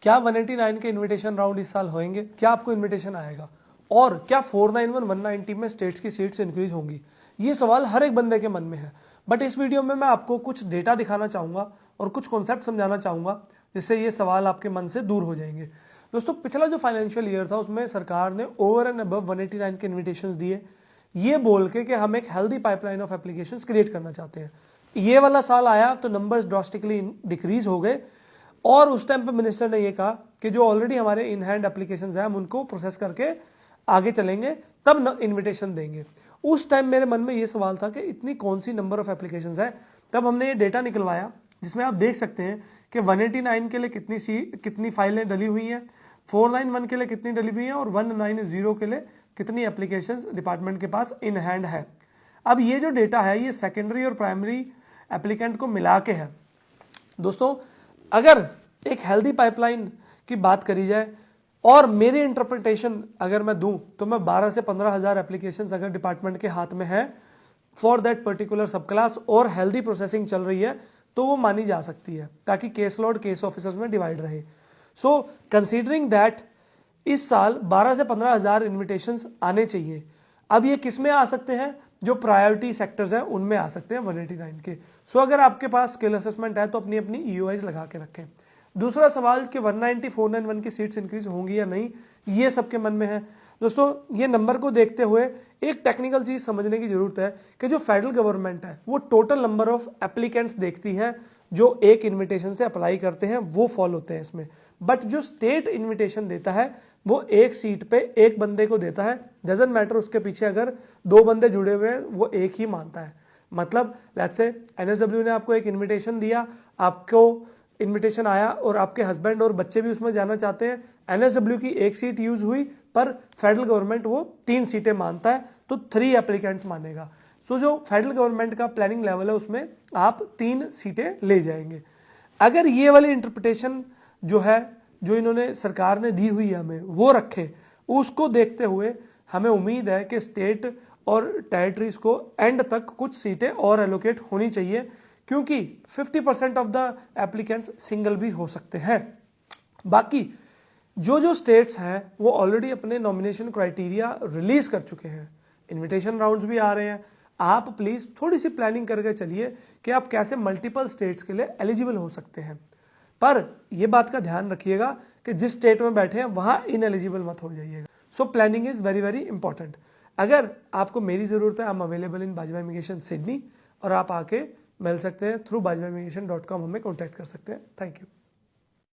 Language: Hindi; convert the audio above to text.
क्या 189 के इनविटेशन राउंड इस साल होंगे? क्या आपको इनविटेशन आएगा? और क्या 491 190 में स्टेट्स की सीट्स इंक्रीज होंगी? ये सवाल हर एक बंदे के मन में है। बट इस वीडियो में मैं आपको कुछ डेटा दिखाना चाहूंगा और कुछ कॉन्सेप्ट समझाना चाहूंगा जिससे ये सवाल आपके मन से दूर हो जाएंगे। दोस्तों, पिछला जो फाइनेंशियल ईयर था उसमें सरकार ने ओवर एंड अबव 189 के इन्विटेशन दिए, ये बोल के कि हम एक healthy pipeline of applications create करना चाहते हैं। ये वाला साल आया तो नंबर्स ड्रास्टिकली डिक्रीज हो गए और उस टाइम पे मिनिस्टर ने ये कहा कि जो ऑलरेडी हमारे इन हैंड एप्लीकेशंस हैं हम उनको प्रोसेस करके आगे चलेंगे, तब इन्विटेशन देंगे। उस टाइम मेरे मन में ये सवाल था कि इतनी कौन सी नंबर ऑफ एप्लीकेशंस है। तब हमने ये डेटा निकलवाया जिसमें आप देख सकते हैं कि 189 के लिए कितनी फाइलें डली हुई हैं, 491 के लिए कितनी डली हुई हैं और 190 के लिए कितनी एप्लीकेशंस डिपार्टमेंट के पास इन हैंड है। अब ये जो डेटा है ये सेकेंडरी और प्राइमरी एप्लीकेंट को मिला के है। दोस्तों, अगर एक हेल्दी पाइपलाइन की बात करी जाए और मेरी इंटरप्रिटेशन अगर मैं दूं तो मैं 12 से 15 हज़ार एप्लीकेशंस अगर डिपार्टमेंट के हाथ में है फॉर दैट पर्टिकुलर सब क्लास और हेल्दी प्रोसेसिंग चल रही है तो वो मानी जा सकती है, ताकि केस लॉर्ड केस ऑफिसर्स में डिवाइड रहे। सो कंसीडरिंग दैट इस साल 12 से 15 हज़ार इन्विटेशंस आने चाहिए। अब ये किस में आ सकते हैं? जो प्रायोरिटी सेक्टर्स हैं उनमें आ सकते हैं 189 के। सो अगर आपके पास स्किल असेसमेंट है तो अपनी अपनी EOIs लगा के रखें। दूसरा सवाल कि 190 491 की सीट्स इंक्रीज होंगी या नहीं, ये सबके मन में है। दोस्तों, ये नंबर को देखते हुए एक टेक्निकल चीज समझने की जरूरत है कि जो फेडरल गवर्नमेंट है वो टोटल नंबर ऑफ एप्लीकेंट्स देखती है जो एक इन्विटेशन से अप्लाई करते हैं, वो फॉल होते हैं इसमें। बट जो स्टेट इन्विटेशन देता है वो एक सीट पे एक बंदे को देता है, डजंट मैटर उसके पीछे अगर 2 बंदे जुड़े हुए हैं, वो एक ही मानता है। मतलब लेट्स से NSW ने आपको एक इन्विटेशन दिया, आपको इन्विटेशन आया और आपके हस्बैंड और बच्चे भी उसमें जाना चाहते हैं। NSW की एक सीट यूज हुई पर फेडरल गवर्नमेंट वो 3 सीटें मानता है तो 3 एप्लीकेंट्स मानेगा। तो जो फेडरल गवर्नमेंट का प्लानिंग लेवल है उसमें आप 3 सीटें ले जाएंगे। अगर ये वाली इंटरप्रिटेशन जो है जो इन्होंने सरकार ने दी हुई है हमें वो रखे, उसको देखते हुए हमें उम्मीद है कि स्टेट और टेरिटरीज को एंड तक कुछ सीटें और एलोकेट होनी चाहिए, क्योंकि 50% ऑफ द एप्लीकेंट्स सिंगल भी हो सकते हैं। बाकी जो स्टेट्स हैं वो ऑलरेडी अपने नॉमिनेशन क्राइटेरिया रिलीज कर चुके हैं, इन्विटेशन राउंड्स भी आ रहे हैं। आप प्लीज थोड़ी सी प्लानिंग करके चलिए कि आप कैसे मल्टीपल स्टेट्स के लिए एलिजिबल हो सकते हैं। पर यह बात का ध्यान रखिएगा कि जिस स्टेट में बैठे हैं वहां इनएलिजिबल मत हो जाइएगा। So planning is very very important. अगर आपको मेरी जरूरत है, I am available in Bajwa immigration Sydney और आप आके मिल सकते हैं थ्रू bajwaimigration.com, हमें कॉन्टैक्ट कर सकते हैं। Thank you.